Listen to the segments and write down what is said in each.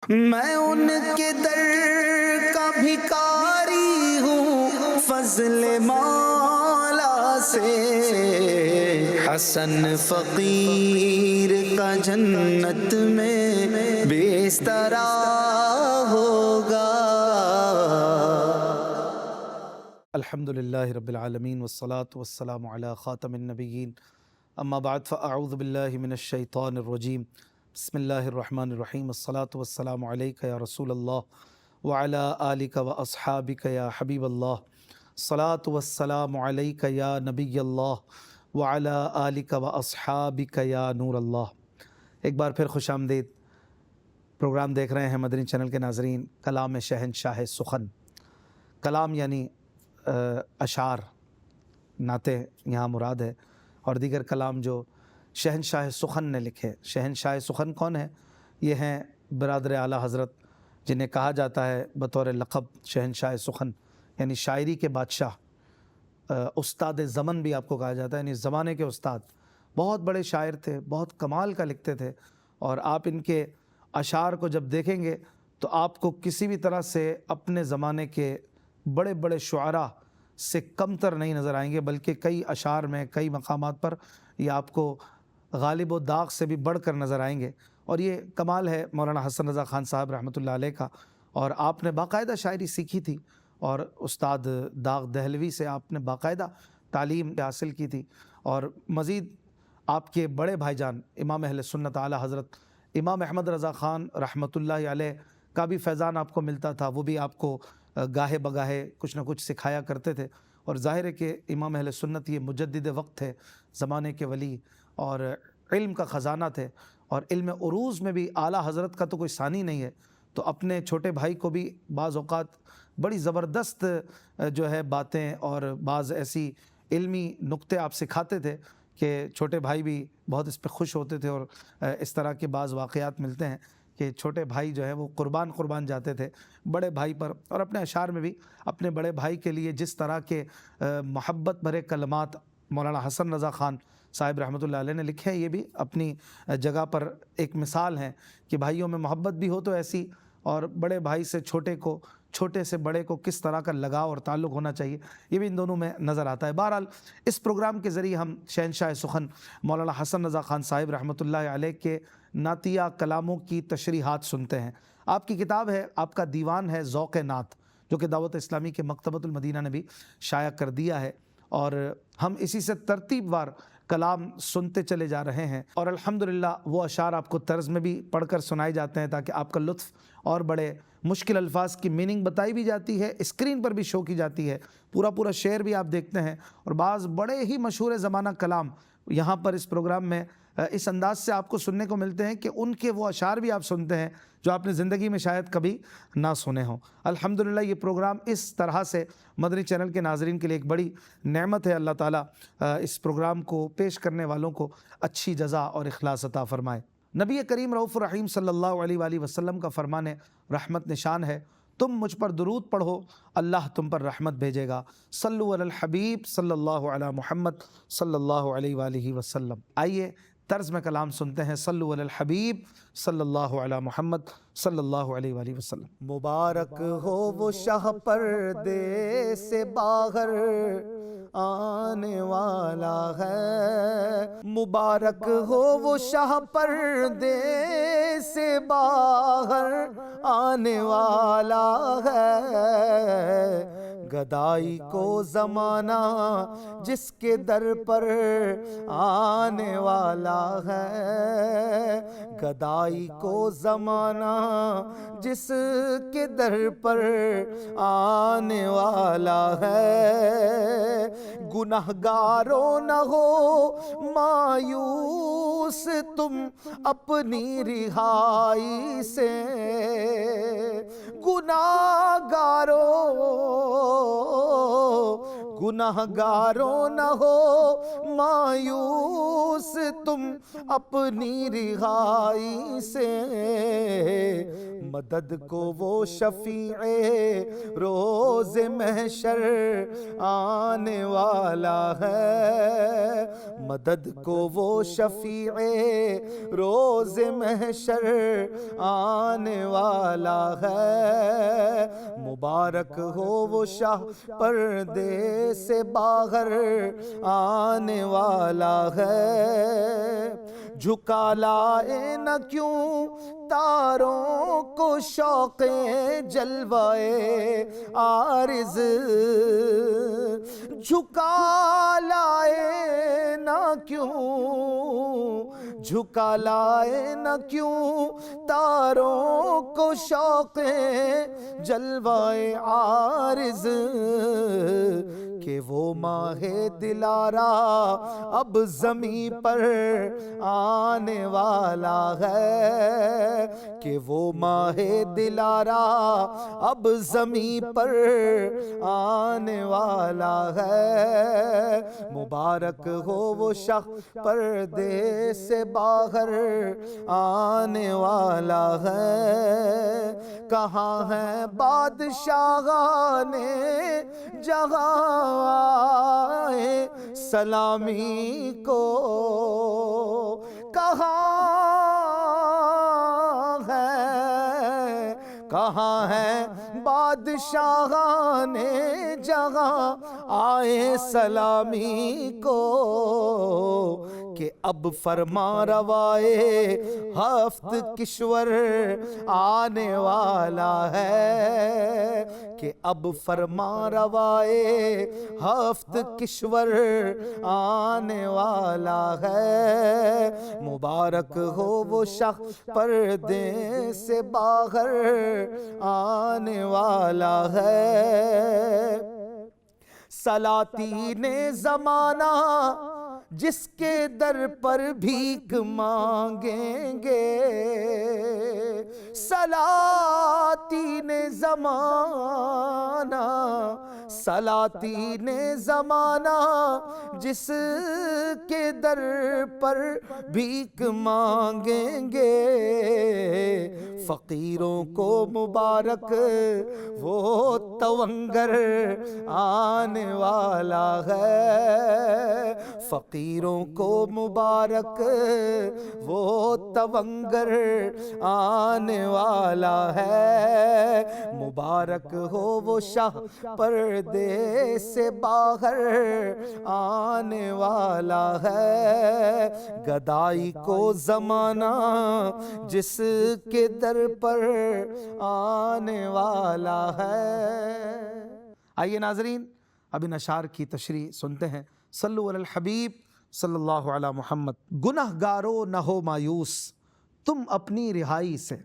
میں ان کے در کا بھکاری ہوں فضل مولا سے، حسن فقیر کا جنت میں بستر ہوگا۔ الحمدللہ رب العالمین والصلاة والسلام علی خاتم النبیین، اما بعد فاعوذ باللہ من الشیطان الرجیم، بسم اللہ الرحمن الرحیم، الصلاة والسلام علیک یا رسول اللہ وعلی آلک واصحابک یا حبیب اللہ، الصلاة والسلام علیک یا نبی اللہ وعلی آلک واصحابک یا نور اللہ۔ ایک بار پھر خوش آمدید۔ پروگرام دیکھ رہے ہیں مدنی چینل کے ناظرین، کلام شہنشاہ سخن۔ کلام یعنی اشعار، نعتیں یہاں مراد ہے، اور دیگر کلام جو شہنشاہ سخن نے لکھے۔ شہنشاہ سخن کون ہے؟ یہ ہیں برادر اعلیٰ حضرت، جنہیں کہا جاتا ہے بطور لقب شہنشاہ سخن، یعنی شاعری کے بادشاہ، استاد زمن بھی آپ کو کہا جاتا ہے، یعنی زمانے کے استاد۔ بہت بڑے شاعر تھے، بہت کمال کا لکھتے تھے، اور آپ ان کے اشعار کو جب دیکھیں گے تو آپ کو کسی بھی طرح سے اپنے زمانے کے بڑے بڑے شعراء سے کمتر نہیں نظر آئیں گے، بلکہ کئی اشعار میں، کئی مقامات پر یہ آپ کو غالب و داغ سے بھی بڑھ کر نظر آئیں گے۔ اور یہ کمال ہے مولانا حسن رضا خان صاحب رحمۃ اللہ علیہ کا، اور آپ نے باقاعدہ شاعری سیکھی تھی، اور استاد داغ دہلوی سے آپ نے باقاعدہ تعلیم حاصل کی تھی، اور مزید آپ کے بڑے بھائی جان امام اہل سنت اعلیٰ حضرت امام احمد رضا خان رحمۃ اللہ علیہ کا بھی فیضان آپ کو ملتا تھا، وہ بھی آپ کو گاہے بگاہے کچھ نہ کچھ سکھایا کرتے تھے۔ اور ظاہر ہے کہ امام اہل سنت یہ مجدد وقت تھے، زمانے کے ولی، اور علم کا خزانہ تھے، اور علم عروض میں بھی اعلیٰ حضرت کا تو کوئی ثانی نہیں ہے۔ تو اپنے چھوٹے بھائی کو بھی بعض اوقات بڑی زبردست جو ہے باتیں اور بعض ایسی علمی نکتے آپ سکھاتے تھے کہ چھوٹے بھائی بھی بہت اس پہ خوش ہوتے تھے، اور اس طرح کے بعض واقعات ملتے ہیں کہ چھوٹے بھائی جو ہے وہ قربان جاتے تھے بڑے بھائی پر۔ اور اپنے اشعار میں بھی اپنے بڑے بھائی کے لیے جس طرح کے محبت بھرے کلمات مولانا حسن رضا خان صاحب رحمۃ اللہ علیہ نے لکھے ہیں، یہ بھی اپنی جگہ پر ایک مثال ہیں کہ بھائیوں میں محبت بھی ہو تو ایسی، اور بڑے بھائی سے چھوٹے کو، چھوٹے سے بڑے کو کس طرح کا لگاؤ اور تعلق ہونا چاہیے، یہ بھی ان دونوں میں نظر آتا ہے۔ بہرحال اس پروگرام کے ذریعے ہم شہنشاہ سخن مولانا حسن رضا خان صاحب رحمۃ اللہ علیہ کے نعتیہ کلاموں کی تشریحات سنتے ہیں۔ آپ کی کتاب ہے، آپ کا دیوان ہے ذوق نعت، جو کہ دعوت اسلامی کے مکتبۃ المدینہ نے بھی شائع کر دیا ہے، اور ہم اسی سے ترتیب وار کلام سنتے چلے جا رہے ہیں، اور الحمدللہ وہ اشعار آپ کو طرز میں بھی پڑھ کر سنائے جاتے ہیں تاکہ آپ کا لطف اور بڑے۔ مشکل الفاظ کی میننگ بتائی بھی جاتی ہے، اسکرین پر بھی شو کی جاتی ہے، پورا شعر بھی آپ دیکھتے ہیں، اور بعض بڑے ہی مشہور زمانہ کلام یہاں پر اس پروگرام میں اس انداز سے آپ کو سننے کو ملتے ہیں کہ ان کے وہ اشعار بھی آپ سنتے ہیں جو آپ نے زندگی میں شاید کبھی نہ سنے ہوں۔ الحمدللہ یہ پروگرام اس طرح سے مدنی چینل کے ناظرین کے لیے ایک بڑی نعمت ہے۔ اللہ تعالیٰ اس پروگرام کو پیش کرنے والوں کو اچھی جزا اور اخلاص عطا فرمائے۔ نبی کریم رؤوف الرحیم صلی اللہ علیہ وآلہ وسلم کا فرمان رحمت نشان ہے، تم مجھ پر درود پڑھو اللہ تم پر رحمت بھیجے گا، صلو علی الحبیب صلی اللہ علی محمد صلی اللہ علیہ وآلہ وسلم۔ آئیے طرز میں کلام سنتے ہیں، صلو علی الحبیب صلی اللہ علی محمد صلی اللہ علیہ وآلہ وسلم۔ مبارک ہو وہ شاہ پردے سے باہر آنے والا ہے، مبارک ہو وہ شاہ پردے سے باہر آنے والا ہے، گدائی کو زمانہ جس کے در پر آنے والا ہے، گدائی کو زمانہ جس کے در پر آنے والا ہے، گنہگاروں نہ ہو مایوس تم اپنی رہائی سے، گنہگاروں نہ ہو مایوس تم اپنی رہائی سے، مدد کو وہ شفیع روز محشر آنے والا ہے، مدد کو وہ شفیع روز محشر آنے والا ہے، مبارک ہو وہ شاہ پردے سے باہر آنے والا ہے، جھکا لائے نہ کیوں تاروں کو شوق جلوائے عارض، جھکا لائے نہ کیوں، جھکا لائے نہ کیوں تاروں کو شوق جلوائے عارض، کہ وہ ماہ دلارا اب زمین پر آنے والا ہے، کہ وہ ماہ دلارا اب زمین پر آنے والا ہے، مبارک ہو وہ شخص پردے سے باہر آنے والا ہے، کہاں ہیں بادشاہان جہاں آئے سلامی کو، کہاں ہے بادشاہان جہاں آئے سلامی کو، کہ اب فرما روائے ہفت کشور آنے والا ہے، کہ اب فرما روائے ہفت کشور آنے والا ہے، مبارک ہو وہ شخص پردے سے باہر آنے والا ہے، سلاطین زمانہ جس کے در پر بھیک مانگیں گے، سلاطین زمانہ، سلاطین زمانہ جس کے در پر بھیک مانگیں گے، فقیروں کو مبارک وہ تونگر آنے والا ہے، فقیروں کو مبارک وہ تونگر آنے والا ہے، مبارک ہو وہ شاہ پردے سے باہر آنے والا ہے، گدائی کو زمانہ جس کے در پر آنے والا ہے۔ آئیے ناظرین اب ان اشعار کی تشریح سنتے ہیں۔ صلو علی الحبیب صلی اللہ علی محمد۔ گنہگارو نہ ہو مایوس تم اپنی رہائی سے،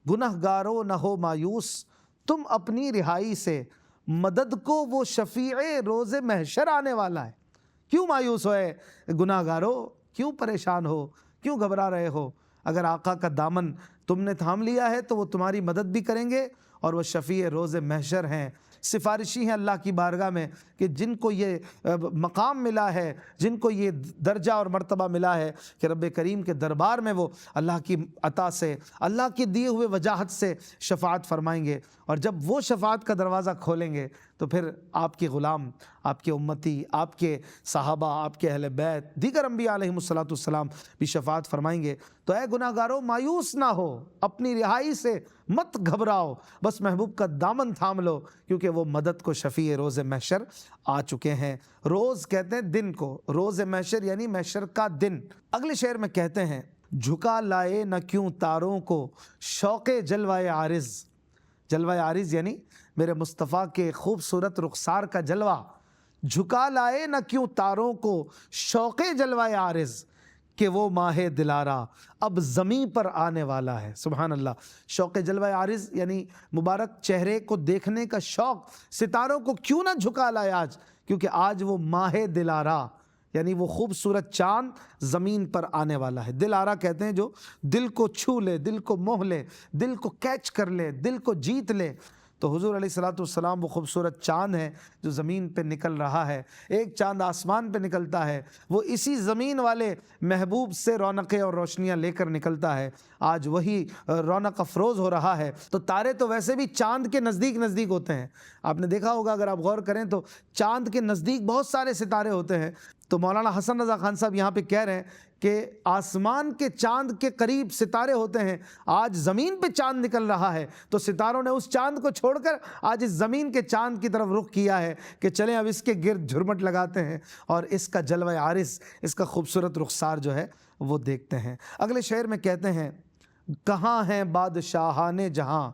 گنہگارو نہ ہو مایوس تم اپنی رہائی سے، مدد کو وہ شفیع روز محشر آنے والا ہے۔ کیوں مایوس ہوئے گناہگارو؟ کیوں پریشان ہو؟ کیوں گھبرا رہے ہو؟ اگر آقا کا دامن تم نے تھام لیا ہے تو وہ تمہاری مدد بھی کریں گے، اور وہ شفیع روز محشر ہیں، سفارشی ہیں اللہ کی بارگاہ میں، کہ جن کو یہ مقام ملا ہے، جن کو یہ درجہ اور مرتبہ ملا ہے کہ رب کریم کے دربار میں وہ اللہ کی عطا سے، اللہ کے دیے ہوئے وجاہت سے شفاعت فرمائیں گے، اور جب وہ شفاعت کا دروازہ کھولیں گے تو پھر آپ کے غلام، آپ کے امتی، آپ کے صحابہ، آپ کے اہل بیت، دیگر انبیاء علیہم السلام بھی شفاعت فرمائیں گے۔ تو اے گناہگارو مایوس نہ ہو، اپنی رہائی سے مت گھبراؤ، بس محبوب کا دامن تھام لو، کیونکہ وہ مدد کو شفیع روز محشر آ چکے ہیں۔ روز کہتے ہیں دن کو، روز محشر یعنی محشر کا دن۔ اگلے شعر میں کہتے ہیں جھکا لائے نہ کیوں تاروں کو شوق جلوہ عارض، جلوہ عارض یعنی میرے مصطفیٰ کے خوبصورت رخسار کا جلوہ، جھکا لائے نہ کیوں تاروں کو شوق جلوہ عارض، کہ وہ ماہ دلارا اب زمین پر آنے والا ہے۔ سبحان اللہ۔ شوق جلوہ عارض یعنی مبارک چہرے کو دیکھنے کا شوق ستاروں کو کیوں نہ جھکا لائے آج، کیونکہ آج وہ ماہ دلارا یعنی وہ خوبصورت چاند زمین پر آنے والا ہے۔ دلارا کہتے ہیں جو دل کو چھو لے، دل کو موہ لے، دل کو کیچ کر لے، دل کو جیت لے۔ تو حضور علیہ الصلوۃ والسلام وہ خوبصورت چاند ہے جو زمین پہ نکل رہا ہے، ایک چاند آسمان پہ نکلتا ہے، وہ اسی زمین والے محبوب سے رونقیں اور روشنیاں لے کر نکلتا ہے، آج وہی رونق افروز ہو رہا ہے۔ تو تارے تو ویسے بھی چاند کے نزدیک نزدیک ہوتے ہیں، آپ نے دیکھا ہوگا اگر آپ غور کریں تو چاند کے نزدیک بہت سارے ستارے ہوتے ہیں۔ تو مولانا حسن رضا خان صاحب یہاں پہ کہہ رہے ہیں کہ آسمان کے چاند کے قریب ستارے ہوتے ہیں، آج زمین پہ چاند نکل رہا ہے تو ستاروں نے اس چاند کو چھوڑ کر آج اس زمین کے چاند کی طرف رخ کیا ہے کہ چلیں اب اس کے گرد جھرمٹ لگاتے ہیں اور اس کا جلوہ عارض، اس کا خوبصورت رخسار جو ہے وہ دیکھتے ہیں۔ اگلے شعر میں کہتے ہیں کہاں ہیں بادشاہان جہاں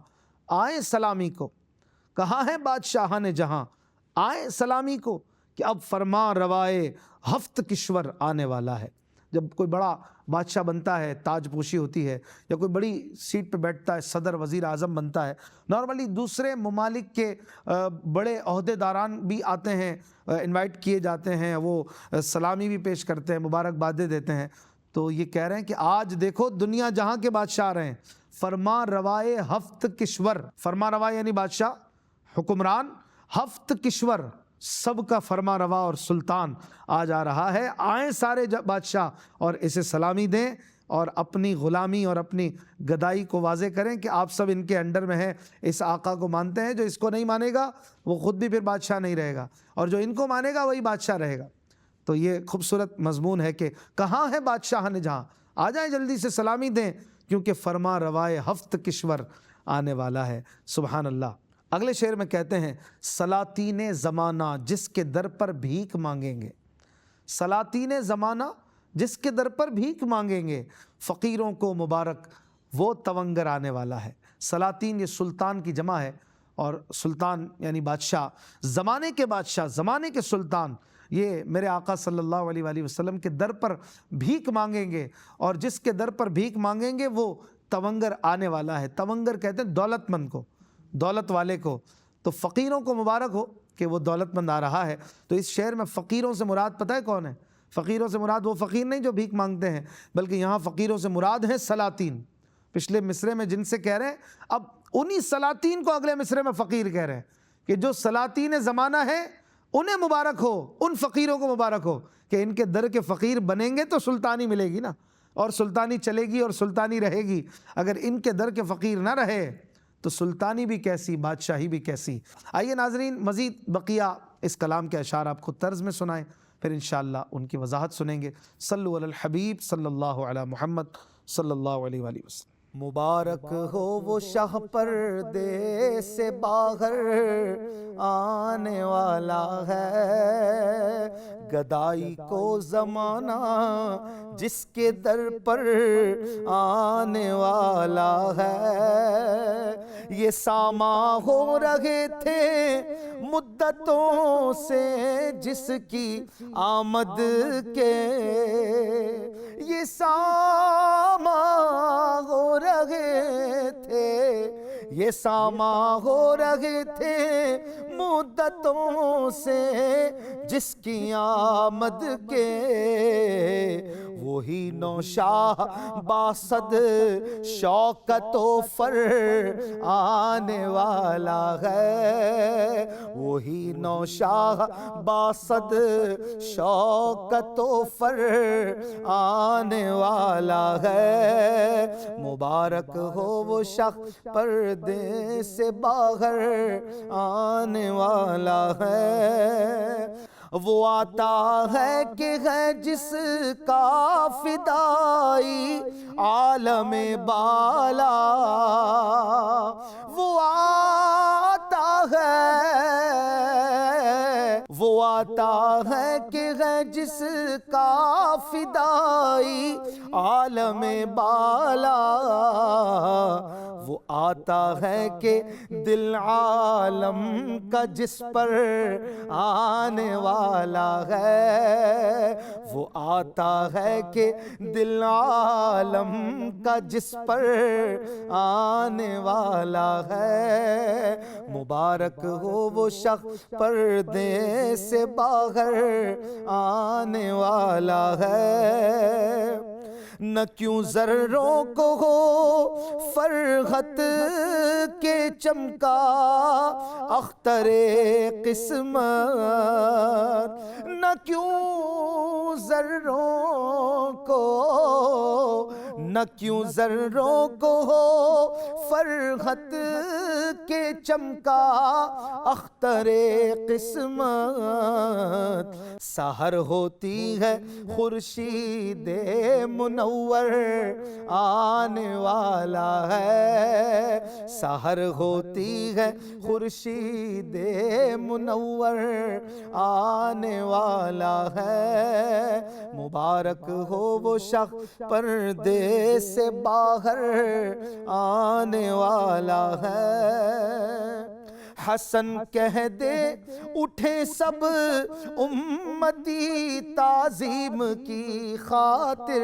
آئیں سلامی کو، کہاں ہیں بادشاہان جہاں آئیں سلامی کو، کہ اب فرما روائے ہفت کشور آنے والا ہے۔ جب کوئی بڑا بادشاہ بنتا ہے، تاج پوشی ہوتی ہے، یا کوئی بڑی سیٹ پہ بیٹھتا ہے، صدر وزیر اعظم بنتا ہے، نارملی دوسرے ممالک کے بڑے عہدے داران بھی آتے ہیں، انوائٹ کیے جاتے ہیں، وہ سلامی بھی پیش کرتے ہیں، مبارکبادیں دیتے ہیں۔ تو یہ کہہ رہے ہیں کہ آج دیکھو دنیا جہاں کے بادشاہ آ رہے ہیں، فرما روائے ہفت کشور، فرما روا یعنی بادشاہ، حکمران، ہفت کشور سب کا فرما روا اور سلطان آج آ رہا ہے، آئیں سارے بادشاہ اور اسے سلامی دیں اور اپنی غلامی اور اپنی گدائی کو واضح کریں کہ آپ سب ان کے انڈر میں ہیں، اس آقا کو مانتے ہیں، جو اس کو نہیں مانے گا وہ خود بھی پھر بادشاہ نہیں رہے گا، اور جو ان کو مانے گا وہی بادشاہ رہے گا۔ تو یہ خوبصورت مضمون ہے کہ کہاں ہے بادشاہ نے جہاں، آ جائیں جلدی سے سلامی دیں کیونکہ فرما روائے ہفت کشور آنے والا ہے۔ سبحان اللہ۔ اگلے شعر میں کہتے ہیں سلاطین زمانہ جس کے در پر بھیک مانگیں گے، سلاطین زمانہ جس کے در پر بھیک مانگیں گے، فقیروں کو مبارک وہ تونگر آنے والا ہے۔ سلاطین یہ سلطان کی جمع ہے، اور سلطان یعنی بادشاہ، زمانے کے بادشاہ، زمانے کے سلطان، یہ میرے آقا صلی اللہ علیہ وآلہ وسلم کے در پر بھیک مانگیں گے، اور جس کے در پر بھیک مانگیں گے وہ تونگر آنے والا ہے۔ تونگر کہتے ہیں دولت مند کو، دولت والے کو۔ تو فقیروں کو مبارک ہو کہ وہ دولت مند آ رہا ہے۔ تو اس شعر میں فقیروں سے مراد پتہ ہے کون ہے؟ فقیروں سے مراد وہ فقیر نہیں جو بھیک مانگتے ہیں، بلکہ یہاں فقیروں سے مراد ہیں سلاطین۔ پچھلے مصرے میں جن سے کہہ رہے ہیں، اب انہی سلاطین کو اگلے مصرے میں فقیر کہہ رہے ہیں کہ جو سلاطین زمانہ ہے انہیں مبارک ہو، ان فقیروں کو مبارک ہو کہ ان کے در کے فقیر بنیں گے تو سلطانی ملے گی نا، اور سلطانی چلے گی اور سلطانی رہے گی۔ اگر ان کے در کے فقیر نہ رہے تو سلطانی بھی کیسی، بادشاہی بھی کیسی۔ آئیے ناظرین مزید بقیہ اس کلام کے اشعار آپ خود طرز میں سنائیں، پھر انشاءاللہ ان کی وضاحت سنیں گے۔ صلو علی الحبیب صلی اللہ علی محمد صلی اللہ علیہ وآلہ وسلم۔ مبارک ہو وہ شاہ پردے سے باہر آنے والا ہے، گدائی کو زمانہ جس کے در پر آنے والا ہے۔ یہ ساماں ہو رہے تھے مدتوں سے جس کی آمد کے، یہ ساماں ہو رہے تھے، یہ ساماں ہو رہے تھے مدتوں سے جس کی آمد کے، وہی نوشاہ باسد شوکت و فر آنے والا ہے، وہی نوشاہ باسد شوکت و فر آنے والا ہے۔ مبارک ہو وہ شخص پردے سے باہر آنے والا ہے، وہ آتا ہے کہ ہے جس کا فدائی عالم بالا، وہ آتا ہے کہ ہے جس کا فدائی عالم بالا، وہ آتا ہے کہ دل عالم کا جس پر آنے والا ہے، وہ آتا ہے کہ دل عالم کا جس پر آنے والا ہے۔ مبارک ہو وہ شخص پردے سے باہر آنے والا ہے، نہ کیوں ذروں کو ہو فرحت کے چمکا اختر قسمت، نہ کیوں ذروں کو، نہ کیوں ذروں کو ہو فرحت کے چمکا اختر قسمت، سحر ہوتی ہے خورشید منور آنے والا ہے، سحر ہوتی ہے خورشید منور آنے والا ہے، مبارک ہو وہ شخص پردے سے باہر آنے والا ہے۔ حسن کہہ دے اٹھے سب امتی تعظیم کی خاطر،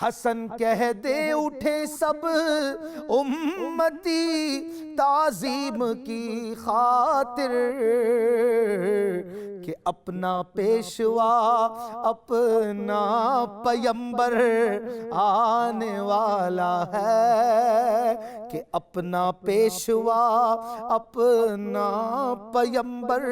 حسن کہہ دے اٹھے سب امتی تعظیم کی خاطر، کہ اپنا پیشوا اپنا پیمبر آنے والا ہے، کہ اپنا پیشوا اپنا پیمبر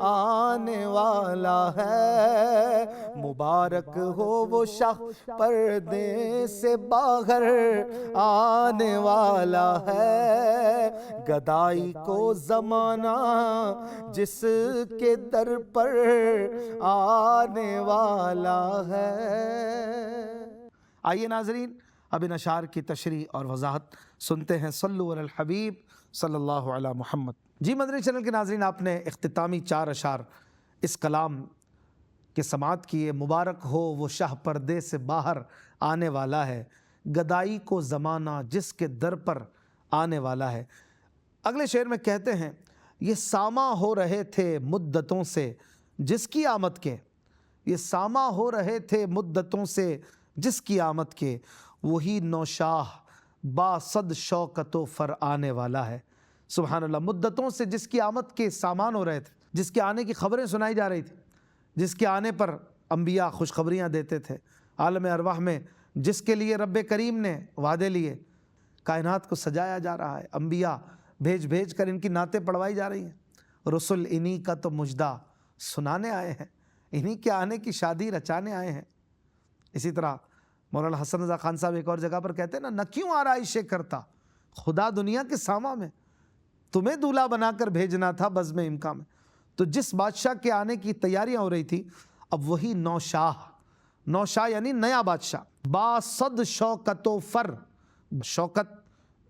آنے والا ہے، مبارک ہو وہ شخص پردے سے باہر آنے والا ہے، گدائی کو زمانہ جس کے در پر آنے والا ہے۔ آئیے ناظرین اب ان اشعار کی تشریح اور وضاحت سنتے ہیں۔ صلو علی الحبیب صلی اللہ علی محمد۔ جی مدنی چینل کے ناظرین، آپ نے اختتامی 4 اشعار اس کلام کے سماعت کیے۔ مبارک ہو وہ شاہ پردے سے باہر آنے والا ہے، گدائی کو زمانہ جس کے در پر آنے والا ہے۔ اگلے شعر میں کہتے ہیں، یہ ساماں ہو رہے تھے مدتوں سے جس کی آمد کے، یہ ساماں ہو رہے تھے مدتوں سے جس کی آمد کے، وہی نوشاہ با صد شوکت و فر آنے والا ہے۔ سبحان اللہ، مدتوں سے جس کی آمد کے سامان ہو رہے تھے، جس کے آنے کی خبریں سنائی جا رہی تھی، جس کے آنے پر انبیاء خوشخبریاں دیتے تھے، عالم ارواح میں جس کے لیے رب کریم نے وعدے لیے، کائنات کو سجایا جا رہا ہے، انبیاء بھیج بھیج کر ان کی نعتیں پڑھوائی جا رہی ہیں۔ رسول انہی کا تو مجدہ سنانے آئے ہیں، انہی کے آنے کی شادی رچانے آئے ہیں۔ اسی طرح مولانا حسن رضا خان صاحب ایک اور جگہ پر کہتے ہیں نا، نہ کیوں آرائشیں کرتا خدا دنیا کے ساما میں، تمہیں دولہا بنا کر بھیجنا تھا بزم امکا میں۔ تو جس بادشاہ کے آنے کی تیاریاں ہو رہی تھی، اب وہی نوشاہ، نوشاہ یعنی نیا بادشاہ، با صد شوکت و فر، شوکت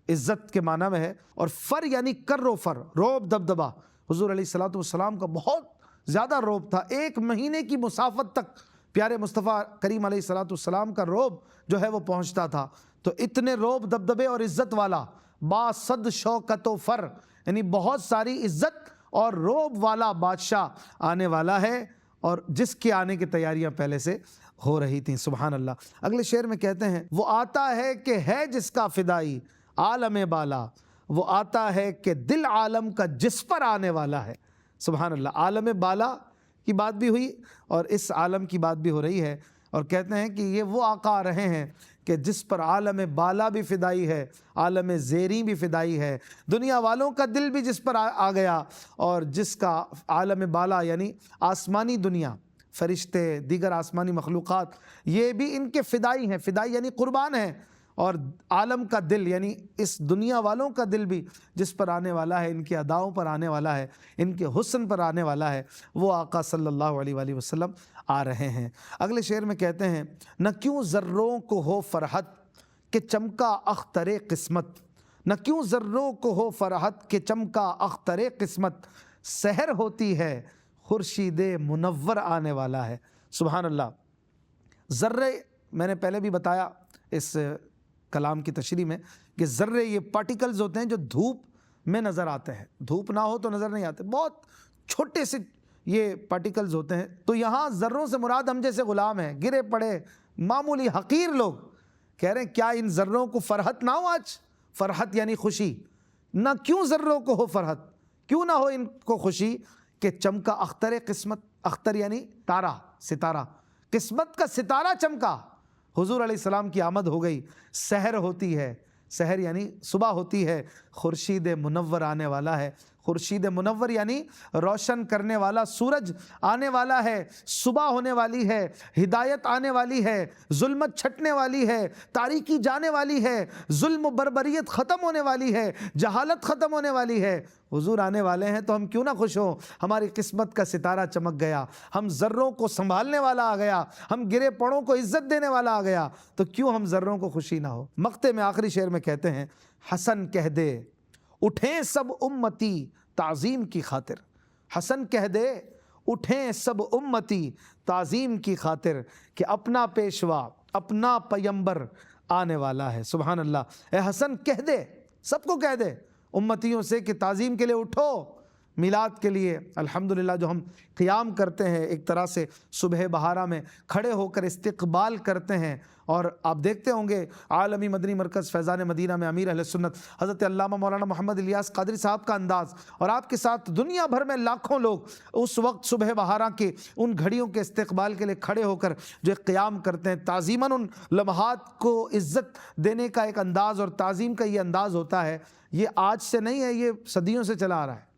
عزت کے معنی میں ہے، اور فر یعنی کر و فر، روب دبدبا۔ حضور علیہ السلام کا بہت زیادہ روب تھا، 1 مہینے کی مسافت تک پیارے مصطفیٰ کریم علیہ السلام کا روب جو ہے وہ پہنچتا تھا۔ تو اتنے روب دبدبے اور عزت والا با صد شوکت و فر، یعنی بہت ساری عزت اور روب والا بادشاہ آنے والا ہے، اور جس کے آنے کی تیاریاں پہلے سے ہو رہی تھیں۔ سبحان اللہ۔ اگلے شعر میں کہتے ہیں، وہ آتا ہے کہ ہے جس کا فدائی عالم بالا، وہ آتا ہے کہ دل عالم کا جس پر آنے والا ہے۔ سبحان اللہ، عالم بالا کی بات بھی ہوئی اور اس عالم کی بات بھی ہو رہی ہے، اور کہتے ہیں کہ یہ وہ آقا آ رہے ہیں کہ جس پر عالم بالا بھی فدائی ہے، عالم زیریں بھی فدائی ہے، دنیا والوں کا دل بھی جس پر آ گیا، اور جس کا عالم بالا یعنی آسمانی دنیا، فرشتے، دیگر آسمانی مخلوقات، یہ بھی ان کے فدائی ہیں۔ فدائی یعنی قربان ہیں، اور عالم کا دل یعنی اس دنیا والوں کا دل بھی جس پر آنے والا ہے، ان کے اداؤں پر آنے والا ہے، ان کے حسن پر آنے والا ہے، وہ آقا صلی اللہ علیہ وآلہ وسلم آ رہے ہیں۔ اگلے شعر میں کہتے ہیں، نہ کیوں ذروں کو ہو فرحت کہ چمکا اختر قسمت، نہ کیوں ذروں کو ہو فرحت کہ چمکا اختر قسمت، سحر ہوتی ہے خورشید منور آنے والا ہے۔ سبحان اللہ۔ ذرے میں نے پہلے بھی بتایا اس کلام کی تشریح میں کہ ذرے یہ پارٹیکلز ہوتے ہیں جو دھوپ میں نظر آتے ہیں، دھوپ نہ ہو تو نظر نہیں آتے، بہت چھوٹے سے یہ پارٹیکلز ہوتے ہیں۔ تو یہاں ذروں سے مراد ہم جیسے غلام ہیں، گرے پڑے معمولی حقیر لوگ، کہہ رہے ہیں کیا ان ذروں کو فرحت نہ ہو آج؟ فرحت یعنی خوشی، نہ کیوں ذروں کو ہو فرحت، کیوں نہ ہو ان کو خوشی کہ چمکا اختر قسمت، اختر یعنی تارا، ستارہ، قسمت کا ستارہ چمکا، حضور علیہ السلام کی آمد ہو گئی، سحر ہوتی ہے، سحر یعنی صبح ہوتی ہے، خورشید منور آنے والا ہے۔ خورشید منور یعنی روشن کرنے والا سورج آنے والا ہے، صبح ہونے والی ہے، ہدایت آنے والی ہے، ظلمت چھٹنے والی ہے، تاریکی جانے والی ہے، ظلم و بربریت ختم ہونے والی ہے، جہالت ختم ہونے والی ہے۔ حضور آنے والے ہیں تو ہم کیوں نہ خوش ہوں؟ ہماری قسمت کا ستارہ چمک گیا، ہم ذروں کو سنبھالنے والا آ گیا، ہم گرے پڑوں کو عزت دینے والا آ گیا، تو کیوں ہم ذروں کو خوشی نہ ہو؟ مقطع میں آخری شعر میں کہتے ہیں، حسن کہہ دے اٹھیں سب امتی تعظیم کی خاطر۔ حسن کہہ دے اٹھیں سب امتی تعظیم کی خاطر، کہ اپنا پیشوا اپنا پیمبر آنے والا ہے۔ سبحان اللہ۔ اے حسن کہہ دے، سب کو کہہ دے امتیوں سے کہ تعظیم کے لیے اٹھو، میلاد کے لیے الحمدللہ جو ہم قیام کرتے ہیں، ایک طرح سے صبح بہارہ میں کھڑے ہو کر استقبال کرتے ہیں۔ اور آپ دیکھتے ہوں گے عالمی مدنی مرکز فیضان مدینہ میں امیر اہل سنت حضرت علامہ مولانا محمد الیاس قادری صاحب کا انداز، اور آپ کے ساتھ دنیا بھر میں لاکھوں لوگ اس وقت صبح بہارہ کے ان گھڑیوں کے استقبال کے لیے کھڑے ہو کر جو قیام کرتے ہیں، تعظیماً ان لمحات کو عزت دینے کا ایک انداز اور تعظیم کا یہ انداز ہوتا ہے۔ یہ آج سے نہیں ہے، یہ صدیوں سے چلا آ رہا ہے،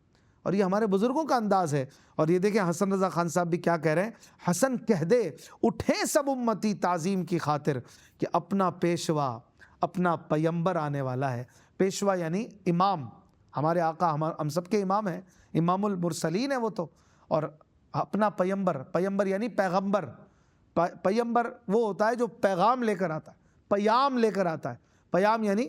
اور یہ ہمارے بزرگوں کا انداز ہے۔ اور یہ دیکھیں حسن رضا خان صاحب بھی کیا کہہ رہے ہیں، حسن کہہ دے اٹھیں سب امتی تعظیم کی خاطر، کہ اپنا پیشوا اپنا پیمبر آنے والا ہے۔ پیشوا یعنی امام، ہمارے آقا ہم سب کے امام ہیں، امام المرسلین ہیں وہ تو، اور اپنا پیمبر، پیمبر یعنی پیغمبر۔ پیمبر وہ ہوتا ہے جو پیغام لے کر آتا ہے، پیام لے کر آتا ہے۔ پیام یعنی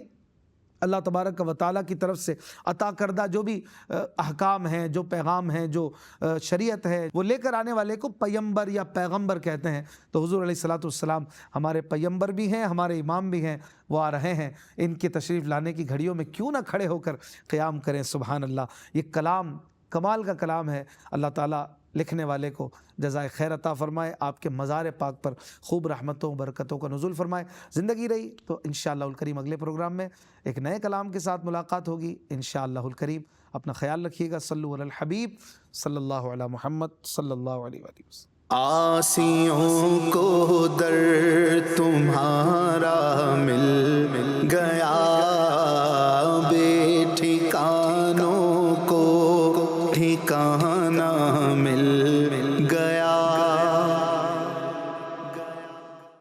اللہ تبارک و تعالیٰ کی طرف سے عطا کردہ جو بھی احکام ہیں، جو پیغام ہیں، جو شریعت ہے، وہ لے کر آنے والے کو پیمبر یا پیغمبر کہتے ہیں۔ تو حضور علیہ الصلوۃ والسلام ہمارے پیمبر بھی ہیں، ہمارے امام بھی ہیں، وہ آ رہے ہیں۔ ان کے تشریف لانے کی گھڑیوں میں کیوں نہ کھڑے ہو کر قیام کریں۔ سبحان اللہ۔ یہ کلام کمال کا کلام ہے۔ اللہ تعالیٰ لکھنے والے کو جزائے خیر عطا فرمائے، آپ کے مزار پاک پر خوب رحمتوں برکتوں کا نزول فرمائے۔ زندگی رہی تو انشاءاللہ الکریم اگلے پروگرام میں ایک نئے کلام کے ساتھ ملاقات ہوگی انشاءاللہ الکریم۔ اپنا خیال رکھیے گا۔ صلو علی الحبیب صلی اللہ علی محمد صلی اللہ علیہ وآلہ وسلم۔ آسیوں کو در تمہارا مل گیا، بے ٹھکانوں کو ٹھکانہ مل